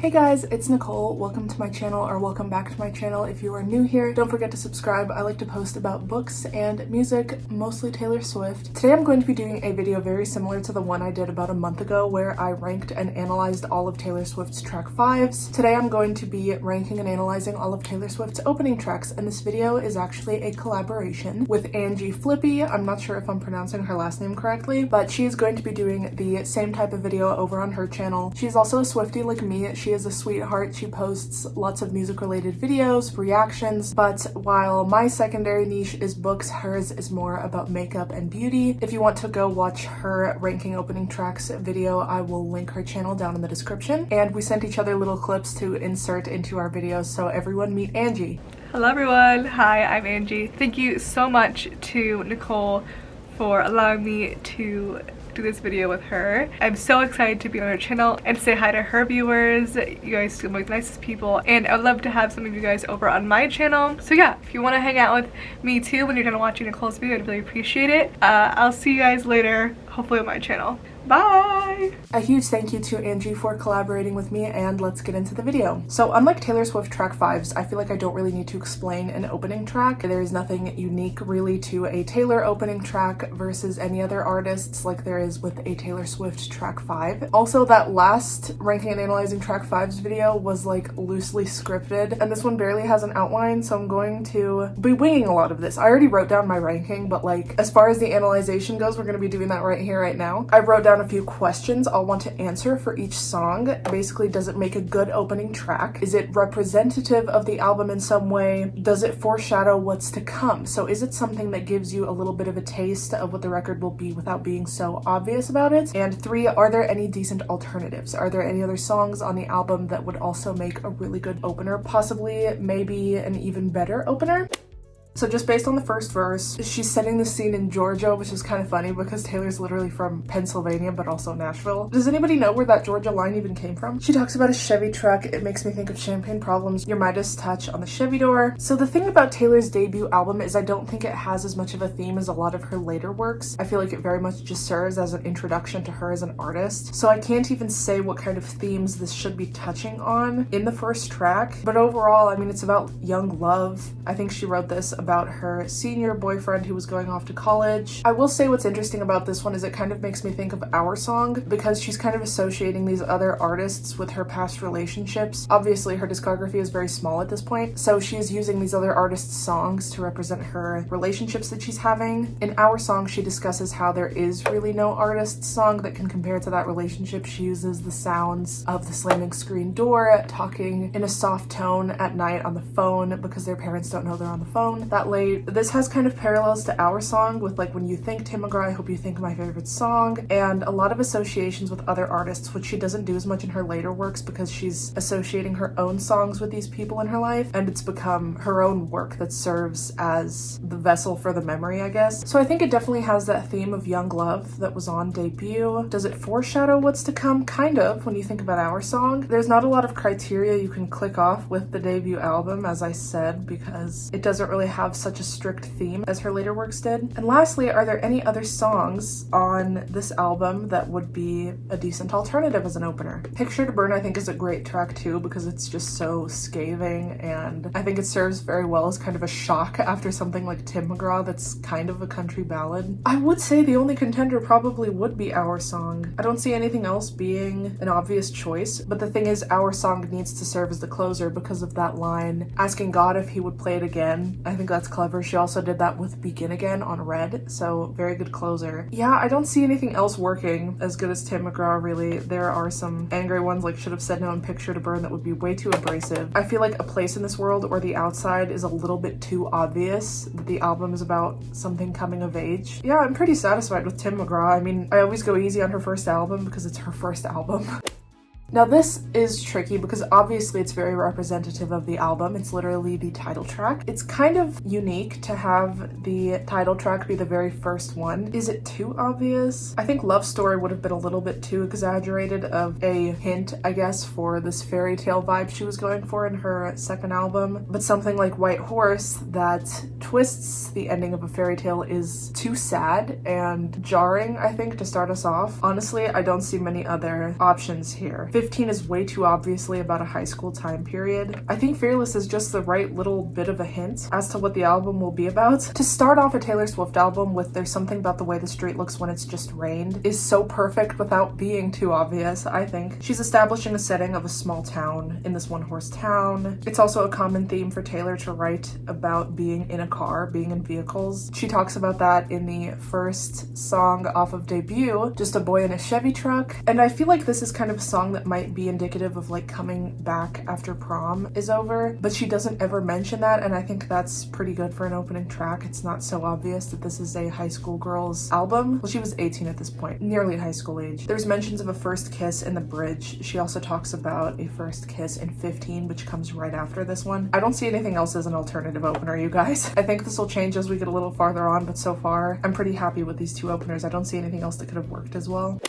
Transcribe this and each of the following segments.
Hey guys, it's Nicole. Welcome to my channel, or welcome back to my channel if you are new here. Don't forget to subscribe. I like to post about books and music, mostly Taylor Swift. Today I'm going to be doing a video very similar to the one I did about a month ago where I ranked and analyzed all of Taylor Swift's track 5s. Today I'm going to be ranking and analyzing all of Taylor Swift's opening tracks, and this video is actually a collaboration with Angie Flippy. I'm not sure if I'm pronouncing her last name correctly, but she is going to be doing the same type of video over on her channel. She's also a Swiftie like me. She is a sweetheart. She posts lots of music related videos, reactions, but while my secondary niche is books, hers is more about makeup and beauty. If you want to go watch her ranking opening tracks video, I will link her channel down in the description. And we sent each other little clips to insert into our videos, so everyone meet Angie. Hello everyone, hi, I'm Angie. Thank you so much to Nicole for allowing me to do this video with her. I'm so excited to be on her channel and say hi to her viewers. You guys seem like the nicest people, and I would love to have some of you guys over on my channel. So yeah, if you want to hang out with me too when you're done watching Nicole's video, I'd really appreciate it. I'll see you guys later, hopefully on my channel. Bye! A huge thank you to Angie for collaborating with me, and let's get into the video. So unlike Taylor Swift track 5s, I feel like I don't really need to explain an opening track. There is nothing unique really to a Taylor opening track versus any other artists like there is with a Taylor Swift track 5. Also, that last ranking and analyzing track 5s video was like loosely scripted, and this one barely has an outline, so I'm going to be winging a lot of this. I already wrote down my ranking, but like as far as the analyzation goes, we're going to be doing that right here, right now. I wrote down a few questions I'll want to answer for each song. Basically, does it make a good opening track? Is it representative of the album in some way? Does it foreshadow what's to come? So is it something that gives you a little bit of a taste of what the record will be without being so obvious about it? And 3, are there any decent alternatives? Are there any other songs on the album that would also make a really good opener? Possibly, maybe an even better opener? So just based on the first verse, she's setting the scene in Georgia, which is kind of funny because Taylor's literally from Pennsylvania, but also Nashville. Does anybody know where that Georgia line even came from? She talks about a Chevy truck. It makes me think of Champagne Problems, your Midas touch on the Chevy door. So the thing about Taylor's debut album is I don't think it has as much of a theme as a lot of her later works. I feel like it very much just serves as an introduction to her as an artist. So I can't even say what kind of themes this should be touching on in the first track. But overall, I mean, it's about young love. I think she wrote this about her senior boyfriend who was going off to college. I will say what's interesting about this one is it kind of makes me think of Our Song because she's kind of associating these other artists with her past relationships. Obviously, her discography is very small at this point, so she's using these other artists' songs to represent her relationships that she's having. In Our Song, she discusses how there is really no artist song that can compare to that relationship. She uses the sounds of the slamming screen door, talking in a soft tone at night on the phone because their parents don't know they're on the phone that late. This has kind of parallels to Our Song with like when you think Tim McGraw, I hope you think my favorite song, and a lot of associations with other artists, which she doesn't do as much in her later works because she's associating her own songs with these people in her life, and it's become her own work that serves as the vessel for the memory, I guess. So I think it definitely has that theme of young love that was on debut. Does it foreshadow what's to come? Kind of, when you think about Our Song. There's not a lot of criteria you can click off with the debut album, as I said, because it doesn't really have such a strict theme as her later works did. And lastly, are there any other songs on this album that would be a decent alternative as an opener? Picture to Burn I think is a great track too because it's just so scathing, and I think it serves very well as kind of a shock after something like Tim McGraw that's kind of a country ballad. I would say the only contender probably would be Our Song. I don't see anything else being an obvious choice, but the thing is Our Song needs to serve as the closer because of that line, asking God if he would play it again. I think that's clever. She also did that with Begin Again on Red, so very good closer. Yeah, I don't see anything else working as good as Tim McGraw, really. There are some angry ones like Should Have Said No and Picture to Burn that would be way too abrasive. I feel like A Place in This World or The Outside is a little bit too obvious that the album is about something coming of age. Yeah, I'm pretty satisfied with Tim McGraw. I mean, I always go easy on her first album because it's her first album. Now this is tricky because obviously it's very representative of the album. It's literally the title track. It's kind of unique to have the title track be the very first one. Is it too obvious? I think Love Story would have been a little bit too exaggerated of a hint, I guess, for this fairy tale vibe she was going for in her second album. But something like White Horse that twists the ending of a fairy tale is too sad and jarring, I think, to start us off. Honestly, I don't see many other options here. 15 is way too obviously about a high school time period. I think Fearless is just the right little bit of a hint as to what the album will be about. To start off a Taylor Swift album with There's Something About the Way the Street Looks When It's Just Rained is so perfect without being too obvious, I think. She's establishing a setting of a small town in this one-horse town. It's also a common theme for Taylor to write about being in a car, being in vehicles. She talks about that in the first song off of Debut, Just a Boy in a Chevy Truck. And I feel like this is kind of a song that might be indicative of like coming back after prom is over, but she doesn't ever mention that, and I think that's pretty good for an opening track. It's not so obvious that this is a high school girl's album. Well, she was 18 at this point, nearly high school age. There's mentions of a first kiss in the bridge. She also talks about a first kiss in 15, which comes right after this one. I don't see anything else as an alternative opener, you guys. I think this will change as we get a little farther on, but so far, I'm pretty happy with these two openers. I don't see anything else that could have worked as well.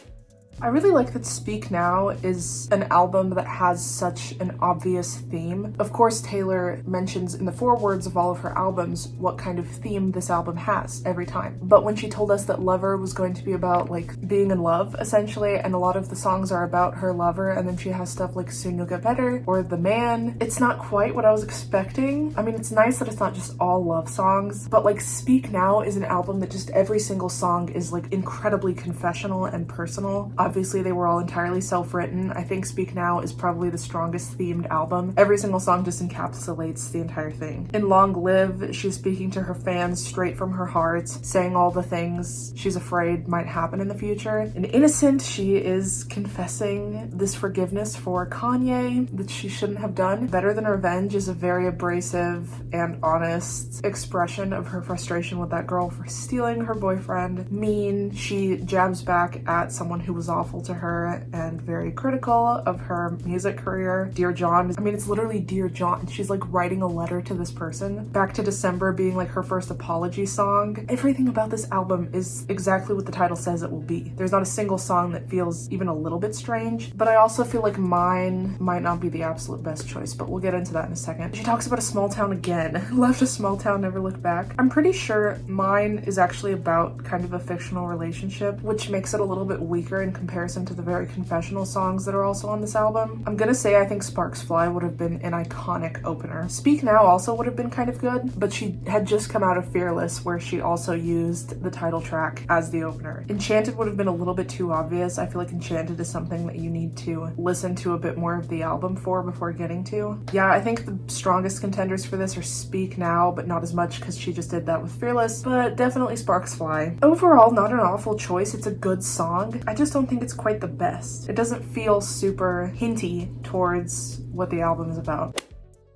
I really like that Speak Now is an album that has such an obvious theme. Of course, Taylor mentions in the forewords of all of her albums what kind of theme this album has every time. But when she told us that Lover was going to be about like being in love, essentially, and a lot of the songs are about her lover, and then she has stuff like Soon You'll Get Better or The Man, it's not quite what I was expecting. I mean, it's nice that it's not just all love songs, but like Speak Now is an album that just every single song is like incredibly confessional and personal. Obviously, they were all entirely self-written. I think Speak Now is probably the strongest themed album. Every single song just encapsulates the entire thing. In Long Live, she's speaking to her fans straight from her heart, saying all the things she's afraid might happen in the future. In Innocent, she is confessing this forgiveness for Kanye that she shouldn't have done. Better Than Revenge is a very abrasive and honest expression of her frustration with that girl for stealing her boyfriend. Mean, she jabs back at someone who was awful to her and very critical of her music career. Dear John, I mean, it's literally Dear John. She's like writing a letter to this person. Back to December being like her first apology song. Everything about this album is exactly what the title says it will be. There's not a single song that feels even a little bit strange, but I also feel like Mine might not be the absolute best choice, but we'll get into that in a second. She talks about a small town again. Left a small town, never looked back. I'm pretty sure Mine is actually about kind of a fictional relationship, which makes it a little bit weaker in comparison to the very confessional songs that are also on this album. I'm gonna say I think Sparks Fly would have been an iconic opener. Speak Now also would have been kind of good, but she had just come out of Fearless, where she also used the title track as the opener. Enchanted would have been a little bit too obvious. I feel like Enchanted is something that you need to listen to a bit more of the album for before getting to. Yeah, I think the strongest contenders for this are Speak Now, but not as much because she just did that with Fearless, but definitely Sparks Fly. Overall, not an awful choice. It's a good song. I just don't think it's quite the best. It doesn't feel super hinty towards what the album is about.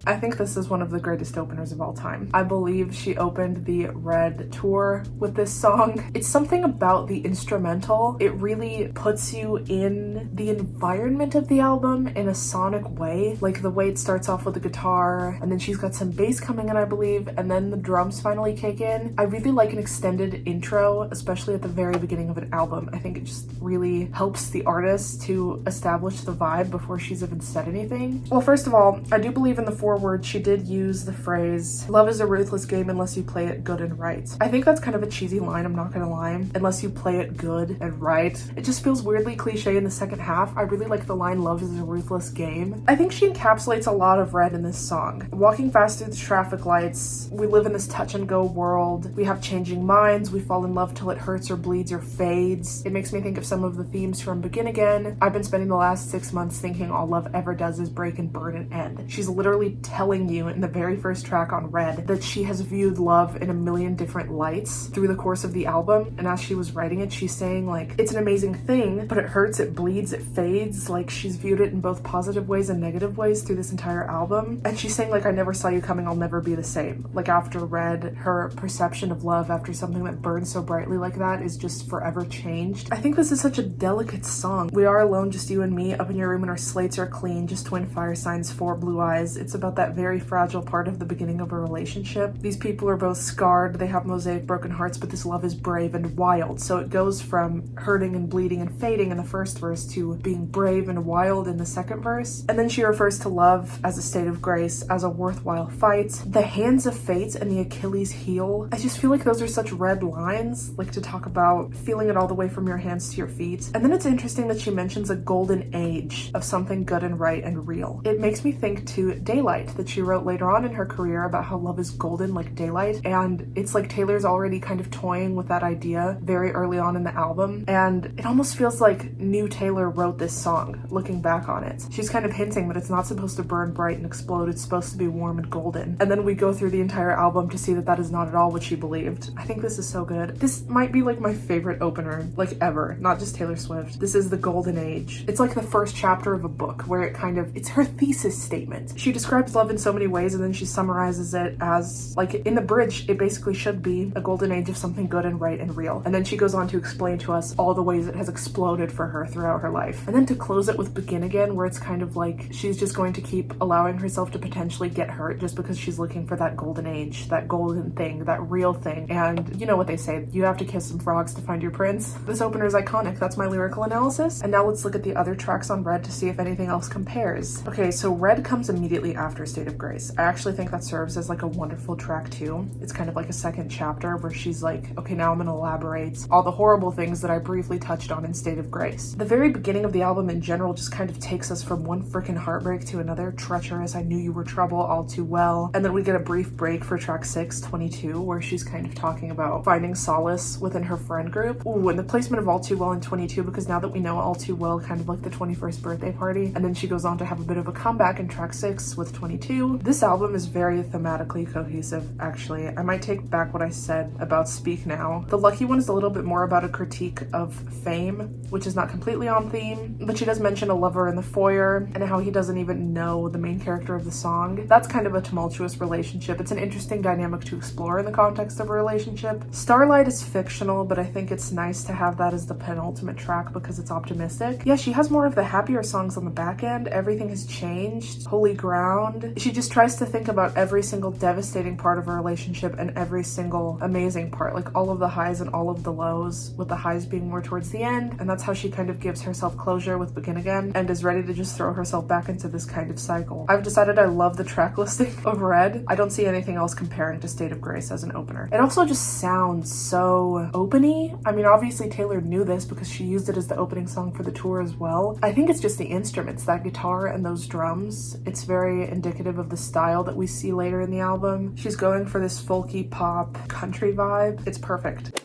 I think this is one of the greatest openers of all time. I believe she opened the Red tour with this song. It's something about the instrumental. It really puts you in the environment of the album in a sonic way. Like the way it starts off with the guitar, and then she's got some bass coming in, I believe, and then the drums finally kick in. I really like an extended intro, especially at the very beginning of an album. I think it just really helps the artist to establish the vibe before she's even said anything. Well, first of all, I do believe in the foreword she did use the phrase, "Love is a ruthless game unless you play it good and right." I think that's kind of a cheesy line, I'm not gonna lie. Unless you play it good and right. It just feels weirdly cliche in the second half. I really like the line, "Love is a ruthless game." I think she encapsulates a lot of Red in this song. Walking fast through the traffic lights, we live in this touch and go world, we have changing minds, we fall in love till it hurts or bleeds or fades. It makes me think of some of the themes from Begin Again. I've been spending the last 6 months thinking all love ever does is break and burn and end. She's literally telling you in the very first track on Red that she has viewed love in a million different lights through the course of the album, and as she was writing it, she's saying like, it's an amazing thing, but it hurts, it bleeds, it fades. Like, she's viewed it in both positive ways and negative ways through this entire album, and she's saying like, I never saw you coming, I'll never be the same. Like, after Red, her perception of love after something that burns so brightly like that is just forever changed. I think this is such a delicate song. We are alone, just you and me, up in your room and our slates are clean, just twin fire signs, 4 blue eyes. It's about about that very fragile part of the beginning of a relationship. These people are both scarred, they have mosaic broken hearts, but this love is brave and wild. So it goes from hurting and bleeding and fading in the first verse to being brave and wild in the second verse. And then she refers to love as a state of grace, as a worthwhile fight. The hands of fate and the Achilles heel. I just feel like those are such red lines, like to talk about feeling it all the way from your hands to your feet. And then it's interesting that she mentions a golden age of something good and right and real. It makes me think to Daylight that she wrote later on in her career about how love is golden like daylight, and it's like Taylor's already kind of toying with that idea very early on in the album, and it almost feels like new Taylor wrote this song looking back on it. She's kind of hinting that it's not supposed to burn bright and explode, it's supposed to be warm and golden. And then we go through the entire album to see that that is not at all what she believed. I think this is so good. This might be like my favorite opener, like ever, not just Taylor Swift. This is the golden age. It's like the first chapter of a book where it kind of, it's her thesis statement. She describes love in so many ways and then she summarizes it as, like in the bridge, it basically should be a golden age of something good and right and real. And then she goes on to explain to us all the ways it has exploded for her throughout her life. And then to close it with Begin Again, where it's kind of like she's just going to keep allowing herself to potentially get hurt just because she's looking for that golden age, that golden thing, that real thing. And you know what they say, you have to kiss some frogs to find your prince. This opener is iconic. That's my lyrical analysis. And now let's look at the other tracks on Red to see if anything else compares. Okay, so Red comes immediately after State of Grace. I actually think that serves as like a wonderful track too. It's kind of like a second chapter where she's like, okay, now I'm gonna elaborate all the horrible things that I briefly touched on in State of Grace. The very beginning of the album in general just kind of takes us from one freaking heartbreak to another. Treacherous, I knew you were trouble, all too well. And then we get a brief break for track 6, 22, where she's kind of talking about finding solace within her friend group. Ooh, and the placement of all too well in 22, because now that we know all too well, kind of like the 21st birthday party. And then she goes on to have a bit of a comeback in track 6 with 22. This album is very thematically cohesive, actually. I might take back what I said about Speak Now. The Lucky One is a little bit more about a critique of fame, which is not completely on theme, but she does mention a lover in the foyer and how he doesn't even know the main character of the song. That's kind of a tumultuous relationship. It's an interesting dynamic to explore in the context of a relationship. Starlight is fictional, but I think it's nice to have that as the penultimate track because it's optimistic. Yeah, she has more of the happier songs on the back end. Everything has changed. Holy Ground. She just tries to think about every single devastating part of a relationship and every single amazing part, like all of the highs and all of the lows, with the highs being more towards the end. And that's how she kind of gives herself closure with Begin Again and is ready to just throw herself back into this kind of cycle. I've decided I love the track listing of Red. I don't see anything else comparing to State of Grace as an opener. It also just sounds so open-y. I mean, obviously Taylor knew this because she used it as the opening song for the tour as well. I think it's just the instruments, that guitar and those drums. It's very indicative of the style that we see later in the album. She's going for this folky pop country vibe. It's perfect.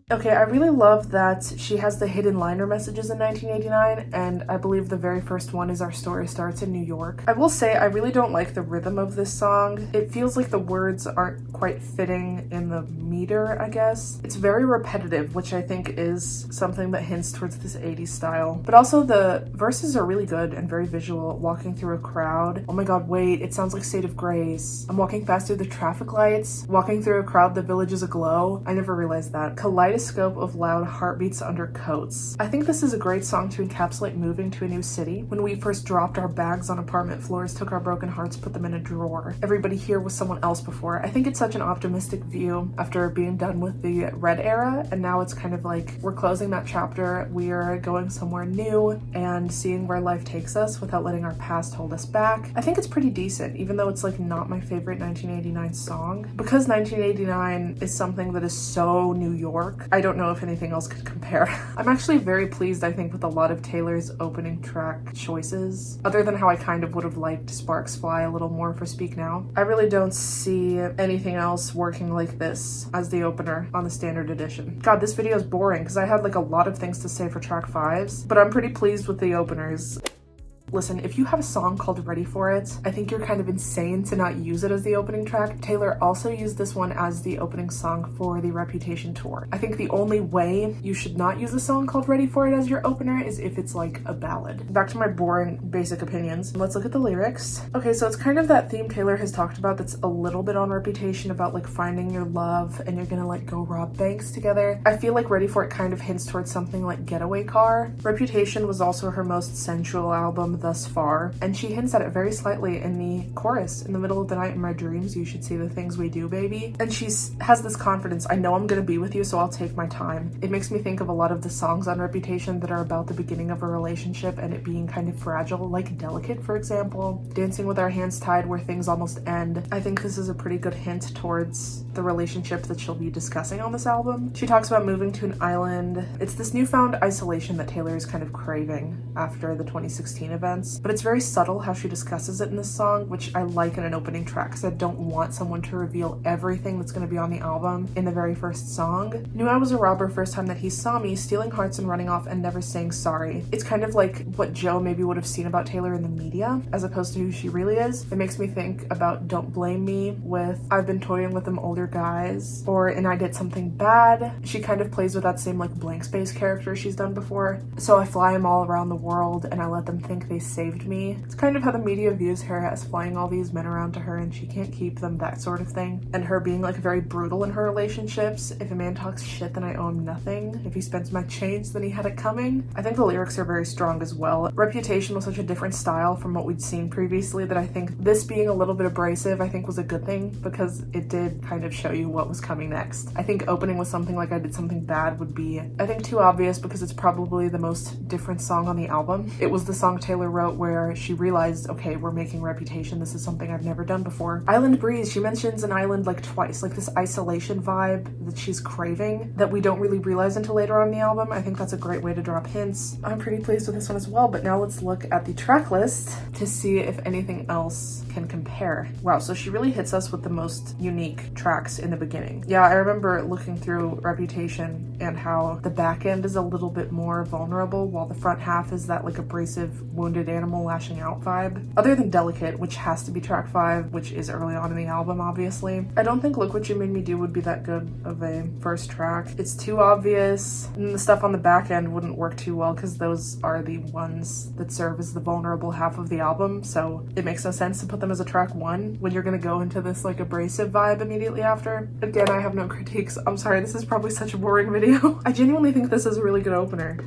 Okay, I really love that she has the hidden liner messages in 1989, and I believe the very first one is Our Story Starts in New York. I will say I really don't like the rhythm of this song. It feels like the words aren't quite fitting in the meter, I guess. It's very repetitive, which I think is something that hints towards this 80s style. But also the verses are really good and very visual. Walking through a crowd. Oh my god, wait, it sounds like State of Grace. I'm walking fast through the traffic lights. Walking through a crowd, the village is aglow. I never realized that. Kaleidoscope of loud heartbeats under coats. I think this is a great song to encapsulate moving to a new city. When we first dropped our bags on apartment floors, took our broken hearts, put them in a drawer. Everybody here was someone else before. I think it's such an optimistic view after being done with the Red era, and now it's kind of like we're closing that chapter, we're going somewhere new and seeing where life takes us without letting our past hold us back. I think it's pretty decent, even though it's like not my favorite 1989 song. Because 1989 is something that is so New York, I don't know if anything else could compare. I'm actually very pleased, I think, with a lot of Taylor's opening track choices, other than how I kind of would have liked Sparks Fly a little more for Speak Now. I really don't see anything else working like this as the opener on the standard edition. God, this video is boring because I had like a lot of things to say for track 5s, but I'm pretty pleased with the openers. Listen, if you have a song called Ready For It, I think you're kind of insane to not use it as the opening track. Taylor also used this one as the opening song for the Reputation tour. I think the only way you should not use a song called Ready For It as your opener is if it's like a ballad. Back to my boring basic opinions. Let's look at the lyrics. Okay, so it's kind of that theme Taylor has talked about that's a little bit on Reputation about like finding your love and you're gonna like go rob banks together. I feel like Ready For It kind of hints towards something like Getaway Car. Reputation was also her most sensual album, thus far, and she hints at it very slightly in the chorus. In the middle of the night in my dreams, you should see the things we do, baby. And she has this confidence. I know I'm gonna be with you, so I'll take my time. It makes me think of a lot of the songs on Reputation that are about the beginning of a relationship and it being kind of fragile, like Delicate, for example. Dancing with Our Hands Tied, where things almost end. I think this is a pretty good hint towards the relationship that she'll be discussing on this album. She talks about moving to an island. It's this newfound isolation that Taylor is kind of craving after the 2016 events, but it's very subtle how she discusses it in this song, which I like in an opening track because I don't want someone to reveal everything that's going to be on the album in the very first song. Knew I was a robber first time that he saw me, stealing hearts and running off and never saying sorry. It's kind of like what Joe maybe would have seen about Taylor in the media as opposed to who she really is. It makes me think about Don't Blame Me with I've been toying with them older guys, or in I Did Something Bad. She kind of plays with that same like blank space character she's done before. So I fly them all around the world and I let them think they saved me. It's kind of how the media views her, as flying all these men around to her and she can't keep them, that sort of thing. And her being like very brutal in her relationships. If a man talks shit, then I owe him nothing. If he spends my change, then he had it coming. I think the lyrics are very strong as well. Reputation was such a different style from what we'd seen previously that I think this being a little bit abrasive I think was a good thing because it did kind of show you what was coming next. I think opening with something like I Did Something Bad would be, I think, too obvious because it's probably the most different song on the album. It was the song Taylor wrote where she realized, okay, we're making Reputation. This is something I've never done before. Island Breeze, she mentions an island like twice, like this isolation vibe that she's craving that we don't really realize until later on in the album. I think that's a great way to drop hints. I'm pretty pleased with this one as well, but now let's look at the track list to see if anything else can compare. Wow, so she really hits us with the most unique tracks in the beginning. Yeah, I remember looking through Reputation and how the back end is a little bit more vulnerable while the front half is that like abrasive wounded animal lashing out vibe. Other than Delicate, which has to be track 5, which is early on in the album obviously, I don't think Look What You Made Me Do would be that good of a first track. It's too obvious, and the stuff on the back end wouldn't work too well because those are the ones that serve as the vulnerable half of the album, so it makes no sense to put them as a track 1 when you're gonna go into this like abrasive vibe immediately after. Again, I have no critiques. I'm sorry, this is probably such a boring video. I genuinely think this is a really good opener.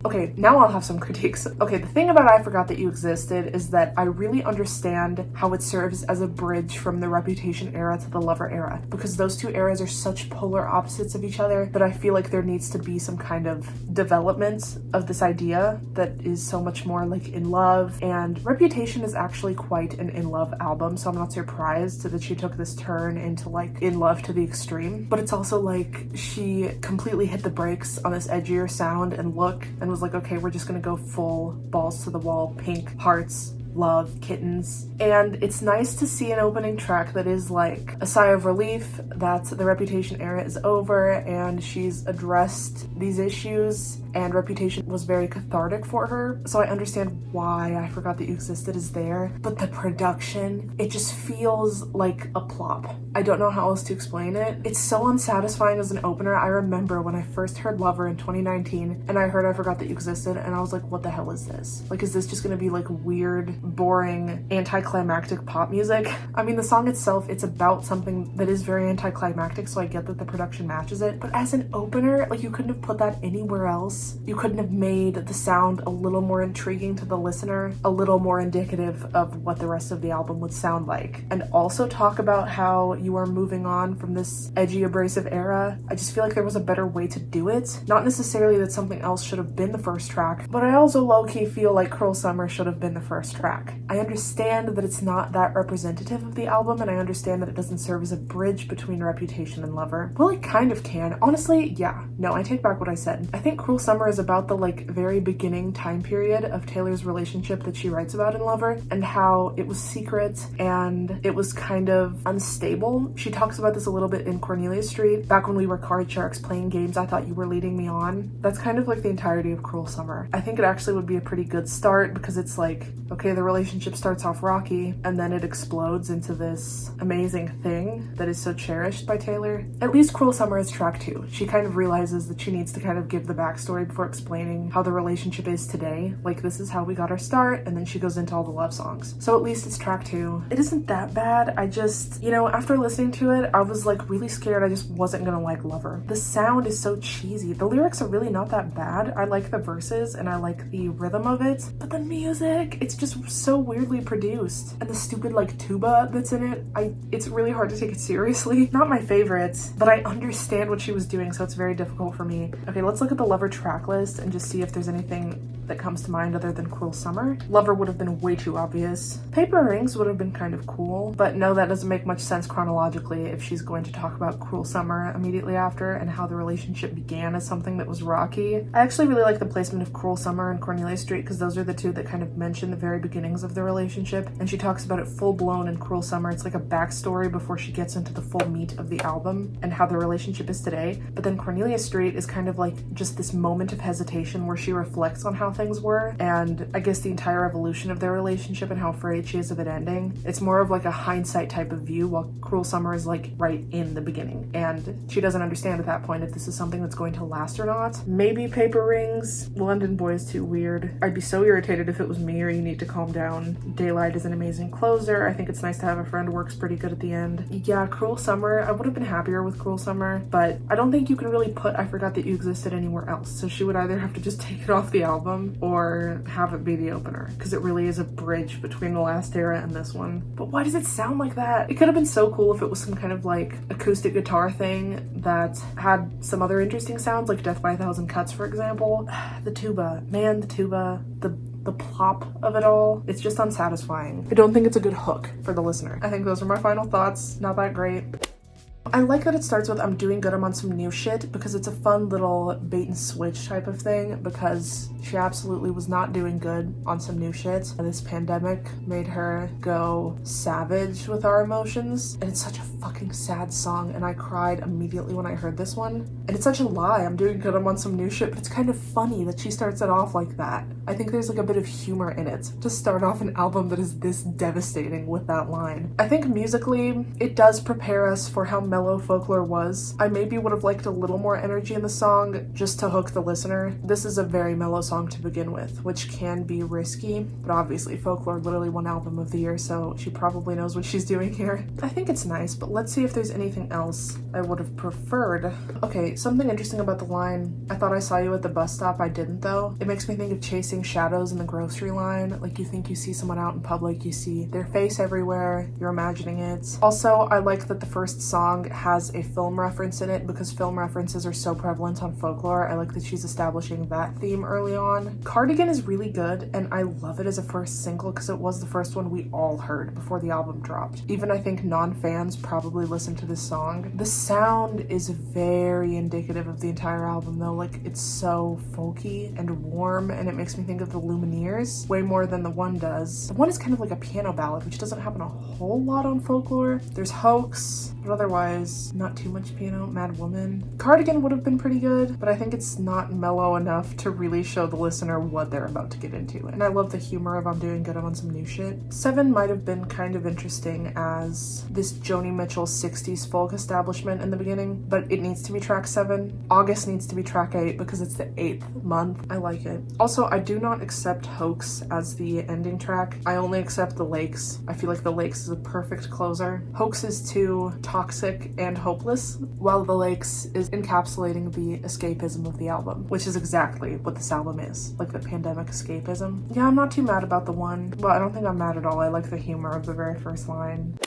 Okay, now I'll have some critiques. Okay, the thing about I Forgot That You Existed is that I really understand how it serves as a bridge from the Reputation era to the Lover era, because those two eras are such polar opposites of each other that I feel like there needs to be some kind of development of this idea that is so much more like in love, and Reputation is actually quite an in love album, so I'm not surprised that she took this turn into like in love to the extreme. But it's also like she completely hit the brakes on this edgier sound and look and was like, okay, we're just gonna go full balls to the wall, pink, hearts, love, kittens. And it's nice to see an opening track that is like a sigh of relief that the Reputation era is over and she's addressed these issues, and Reputation was very cathartic for her. So I understand why I Forgot That You Existed is there, but the production, it just feels like a plop. I don't know how else to explain it. It's so unsatisfying as an opener. I remember when I first heard Lover in 2019 and I heard I Forgot That You Existed and I was like, what the hell is this? Like, is this just gonna be like weird, boring, anticlimactic pop music? I mean, the song itself, it's about something that is very anticlimactic, so I get that the production matches it, but as an opener, like, you couldn't have put that anywhere else. You couldn't have made the sound a little more intriguing to the listener, a little more indicative of what the rest of the album would sound like, and also talk about how you are moving on from this edgy, abrasive era. I just feel like there was a better way to do it. Not necessarily that something else should have been the first track, but I also low-key feel like Cruel Summer should have been the first track. I understand that it's not that representative of the album, and I understand that it doesn't serve as a bridge between Reputation and Lover. Well, it kind of can. Honestly, yeah. No, I take back what I said. I think Cruel Summer is about the like very beginning time period of Taylor's relationship that she writes about in Lover, and how it was secret and it was kind of unstable. She talks about this a little bit in Cornelia Street. Back when we were card sharks playing games, I thought you were leading me on. That's kind of like the entirety of Cruel Summer. I think it actually would be a pretty good start because it's like, okay, the relationship starts off rocky and then it explodes into this amazing thing that is so cherished by Taylor. At least Cruel Summer is track 2. She kind of realizes that she needs to kind of give the backstory before explaining how the relationship is today. Like, this is how we got our start, and then she goes into all the love songs. So at least it's track 2. It isn't that bad. I just, you know, after listening to it, I was like really scared I just wasn't gonna like Lover. The sound is so cheesy. The lyrics are really not that bad. I like the verses and I like the rhythm of it, but the music, it's just so weirdly produced. And the stupid like tuba that's in it, it's really hard to take it seriously. Not my favorite, but I understand what she was doing, so it's very difficult for me. Okay, let's look at the Lover track list and just see if there's anything that comes to mind other than Cruel Summer. Lover would have been way too obvious. Paper Rings would have been kind of cool, but no, that doesn't make much sense chronologically if she's going to talk about Cruel Summer immediately after and how the relationship began as something that was rocky. I actually really like the placement of Cruel Summer and Cornelia Street because those are the two that kind of mention the very beginnings of the relationship, and she talks about it full blown in Cruel Summer. It's like a backstory before she gets into the full meat of the album and how the relationship is today. But then Cornelia Street is kind of like just this moment of hesitation where she reflects on how things were and I guess the entire evolution of their relationship and how afraid she is of it ending. It's more of like a hindsight type of view, while Cruel Summer is like right in the beginning, and she doesn't understand at that point if this is something that's going to last or not. Maybe Paper Rings. London Boy is too weird. I'd be so irritated if it was me or You Need to Calm Down. Daylight is an amazing closer. I think It's Nice to Have a Friend works pretty good at the end. Yeah, Cruel Summer, I would have been happier with Cruel Summer, but I don't think you can really put I Forgot That You Existed anywhere else, so she would either have to just take it off the album or have it be the opener, because it really is a bridge between the last era and this one. But why does it sound like that? It could have been so cool if it was some kind of like acoustic guitar thing that had some other interesting sounds, like Death by a Thousand Cuts, for example. The tuba, man, the tuba, the plop of it all, it's just unsatisfying. I don't think it's a good hook for the listener. I think those are my final thoughts. Not that great. I like that it starts with I'm doing good, I'm on some new shit, because it's a fun little bait and switch type of thing, because she absolutely was not doing good on some new shit. And this pandemic made her go savage with our emotions, and it's such a fucking sad song, and I cried immediately when I heard this one. And it's such a lie, I'm doing good, I'm on some new shit, but it's kind of funny that she starts it off like that. I think there's like a bit of humor in it to start off an album that is this devastating with that line. I think musically, it does prepare us for how mellow Folklore was. I maybe would have liked a little more energy in the song just to hook the listener. This is a very mellow song to begin with, which can be risky, but obviously Folklore literally won Album of the Year, so she probably knows what she's doing here. I think it's nice, but let's see if there's anything else I would have preferred. Okay, something interesting about the line, I thought I saw you at the bus stop, I didn't though. It makes me think of chasing shadows in the grocery line. Like, you think you see someone out in public, you see their face everywhere, you're imagining it. Also, I like that the first song has a film reference in it, because film references are so prevalent on Folklore. I like that she's establishing that theme early on. Cardigan is really good, and I love it as a first single because it was the first one we all heard before the album dropped. Even I think non-fans probably listened to this song. The sound is very indicative of the entire album though. Like, it's so folky and warm, and it makes me think of the Lumineers way more than the one does. The one is kind of like a piano ballad, which doesn't happen a whole lot on Folklore. There's Hoax, but otherwise not too much piano. Mad Woman. Cardigan would have been pretty good, but I think it's not mellow enough to really show the listener what they're about to get into. And I love the humor of I'm doing good, I'm on some new shit. 7 might have been kind of interesting as this Joni Mitchell 60s folk establishment in the beginning, but it needs to be track 7. August needs to be track 8 because it's the 8th month. I like it. Also, I do not accept Hoax as the ending track. I only accept The Lakes. I feel like The Lakes is a perfect closer. Hoax is too toxic and hopeless, while The Lakes is encapsulating the escapism of the album, which is exactly what this album is, like the pandemic escapism. Yeah, I'm not too mad about the one. Well, I don't think I'm mad at all. I like the humor of the very first line.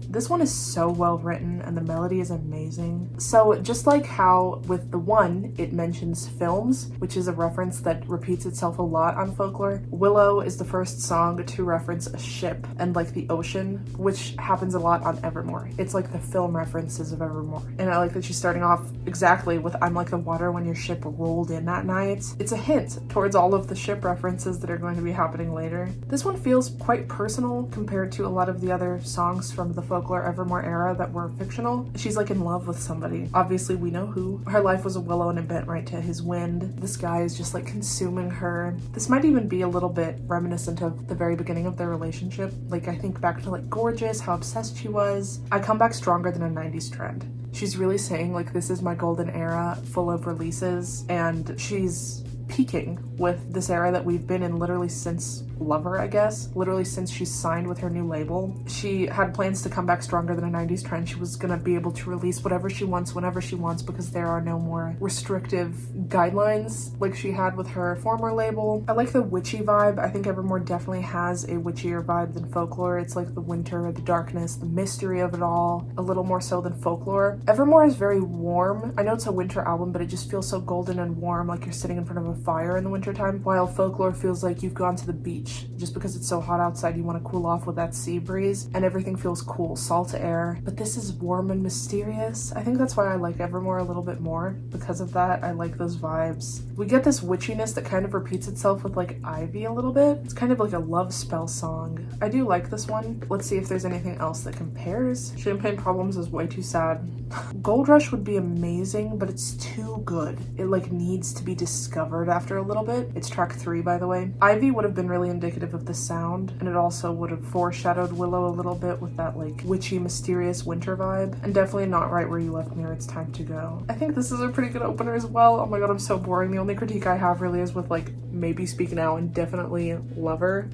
This one is so well written and the melody is amazing. So just like how with the one, it mentions films, which is a reference that repeats itself a lot on Folklore. Willow is the first song to reference a ship and like the ocean, which happens a lot on Evermore. It's like the film references of Evermore. And I like that she's starting off exactly with I'm like the water when your ship rolled in that night. It's a hint towards all of the ship references that are going to be happening later. This one feels quite personal compared to a lot of the other songs from the Folklore Evermore era that were fictional. She's like in love with somebody. Obviously we know who. Her life was a willow and it bent right to his wind. This guy is just like consuming her. This might even be a little bit reminiscent of the very beginning of their relationship. Like I think back to like Gorgeous, how obsessed she was. I come back stronger than a 90s trend. She's really saying like this is my golden era full of releases, and she's peaking with this era that we've been in literally since Lover, I guess. Literally since she signed with her new label. She had plans to come back stronger than a 90s trend. She was gonna be able to release whatever she wants, whenever she wants, because there are no more restrictive guidelines like she had with her former label. I like the witchy vibe. I think Evermore definitely has a witchier vibe than Folklore. It's like the winter, the darkness, the mystery of it all, a little more so than Folklore. Evermore is very warm. I know it's a winter album, but it just feels so golden and warm, like you're sitting in front of a fire in the wintertime, while Folklore feels like you've gone to the beach. Just because it's so hot outside, you want to cool off with that sea breeze, and everything feels cool, salt air. But this is warm and mysterious. I think that's why I like Evermore a little bit more. Because of that, I like those vibes. We get this witchiness that kind of repeats itself with like Ivy a little bit. It's kind of like a love spell song. I do like this one. Let's see if there's anything else that compares. Champagne Problems is way too sad. Gold Rush would be amazing, but it's too good. It like needs to be discovered after a little bit. It's track 3, by the way. Ivy would have been really indicative of the sound, and it also would have foreshadowed Willow a little bit with that like witchy, mysterious winter vibe, and definitely Not Right Where You Left Me or It's Time to Go. I think this is a pretty good opener as well. Oh my god, I'm so boring. The only critique I have really is with like maybe Speak Now and definitely Lover.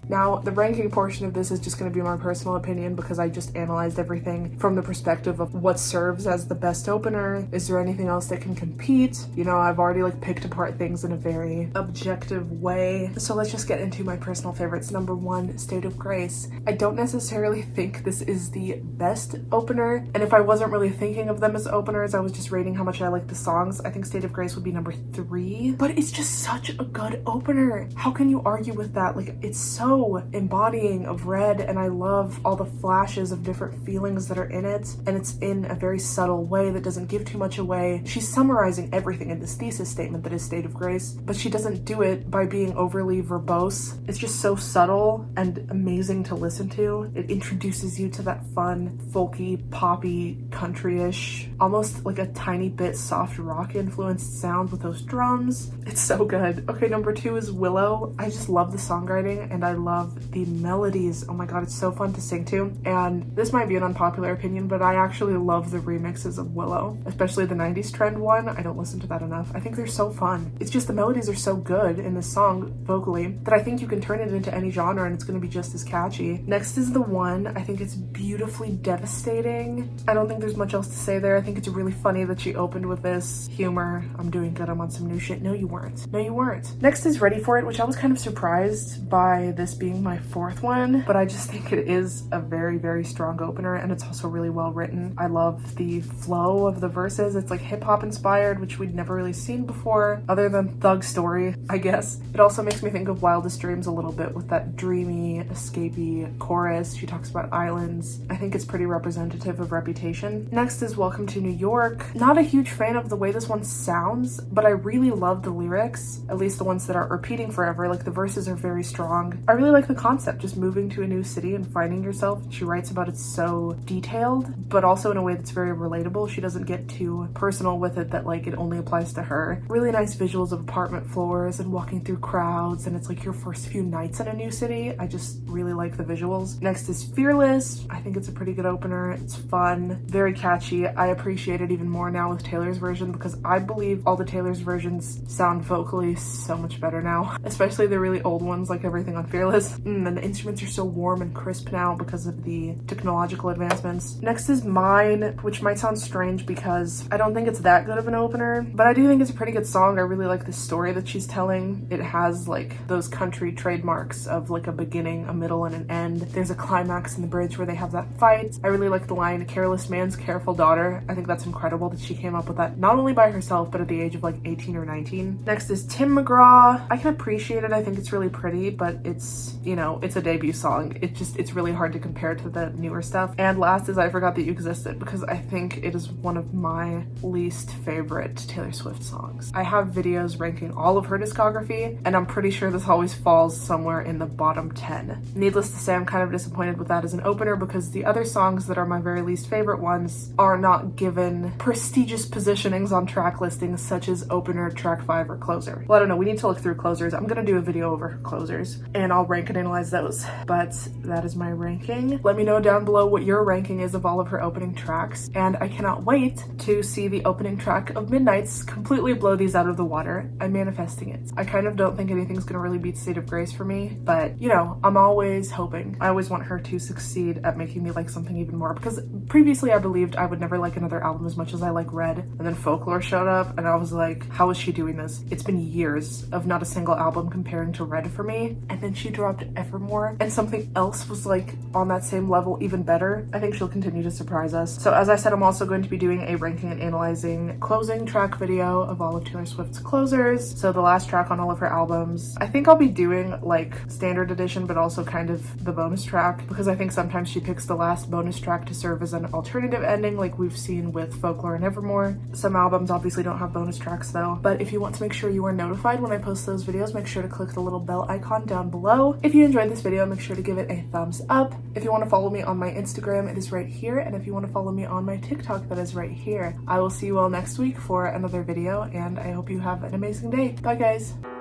Now, the ranking portion of this is just going to be my personal opinion because I just analyzed everything from the perspective of what serves as the best opener. Is there anything else that can compete? You know, I've already like picked apart things in a very objective way. So let's just get into my personal favorites. Number 1, State of Grace. I don't necessarily think this is the best opener, and if I wasn't really thinking of them as openers, I was just rating how much I like the songs, I think State of Grace would be number 3. But it's just such a good opener. How can you argue with that? Like, it's so embodying of Red, and I love all the flashes of different feelings that are in it, and it's in a very subtle way that doesn't give too much away. She's summarizing everything in this thesis statement that is State of Grace, but she doesn't do it by being overly verbose. It's just so subtle and amazing to listen to. It introduces you to that fun, folky, poppy, country-ish, almost like a tiny bit soft rock influenced sound with those drums. It's so good. Okay, number 2 is Willow. I just love the songwriting, and I love the melodies. Oh my god, it's so fun to sing to. And this might be an unpopular opinion, but I actually love the remixes of Willow, especially the 90s trend one. I don't listen to that enough. I think they're so fun. It's just the melodies are so good in this song vocally that I think you can turn it into any genre and it's going to be just as catchy. Next is The One. I think it's beautifully devastating. I don't think there's much else to say there. I think it's really funny that she opened with this humor. I'm doing good. I'm on some new shit. No, you weren't. No, you weren't. Next is Ready For It, which I was kind of surprised by this being my 4th one, but I just think it is a very, very strong opener, and it's also really well written. I love the flow of the verses. It's like hip-hop inspired, which we'd never really seen before, other than Thug Story, I guess. It also makes me think of Wildest Dreams a little bit with that dreamy, escapey chorus. She talks about islands. I think it's pretty representative of Reputation. Next is Welcome to New York. Not a huge fan of the way this one sounds, but I really love the lyrics, at least the ones that aren't repeating forever. Like, the verses are very strong. I really like the concept, just moving to a new city and finding yourself. She writes about it so detailed, but also in a way that's very relatable. She doesn't get too personal with it that like it only applies to her. Really nice visuals of apartment floors and walking through crowds, and it's like your first few nights in a new city. I just really like the visuals. Next is Fearless. I think it's a pretty good opener. It's fun, very catchy. I appreciate it even more now with Taylor's version because I believe all the Taylor's versions sound vocally so much better now, especially the really old ones like Everything on Fearless. And the instruments are so warm and crisp now because of the technological advancements. Next is Mine, which might sound strange because I don't think it's that good of an opener, but I do think it's a pretty good song. I really like the story that she's telling. It has like those country trademarks of like a beginning, a middle, and an end. There's a climax in the bridge where they have that fight. I really like the line, "Careless man's careful daughter." I think that's incredible that she came up with that not only by herself, but at the age of like 18 or 19. Next is Tim McGraw. I can appreciate it. I think it's really pretty, but it's it's, you know, it's a debut song. It's really hard to compare to the newer stuff. And last is I Forgot That You Existed, because I think it is one of my least favorite Taylor Swift songs. I have videos ranking all of her discography, and I'm pretty sure this always falls somewhere in the bottom 10. Needless to say, I'm kind of disappointed with that as an opener, because the other songs that are my very least favorite ones are not given prestigious positionings on track listings such as opener, track 5, or closer. Well, I don't know, we need to look through closers. I'm gonna do a video over her closers and I'll rank and analyze those. But that is my ranking. Let me know down below what your ranking is of all of her opening tracks, and I cannot wait to see the opening track of Midnight's completely blow these out of the water. I'm manifesting it. I kind of don't think anything's gonna really beat State of Grace for me, but you know, I'm always hoping. I always want her to succeed at making me like something even more, because previously I believed I would never like another album as much as I like Red, and then Folklore showed up and I was like, how is she doing this? It's been years of not a single album comparing to Red for me, and then she dropped Evermore and something else was like on that same level, even better. I think she'll continue to surprise us. So as I said, I'm also going to be doing a ranking and analyzing closing track video of all of Taylor Swift's closers, so the last track on all of her albums. I think I'll be doing like standard edition, but also kind of the bonus track, because I think sometimes she picks the last bonus track to serve as an alternative ending, like we've seen with Folklore and Evermore. Some albums obviously don't have bonus tracks though, but if you want to make sure you are notified when I post those videos, make sure to click the little bell icon down below. If you enjoyed this video, make sure to give it a thumbs up. If you want to follow me on my Instagram, it is right here, and if you want to follow me on my TikTok, that is right here. I will see you all next week for another video, and I hope you have an amazing day. Bye guys.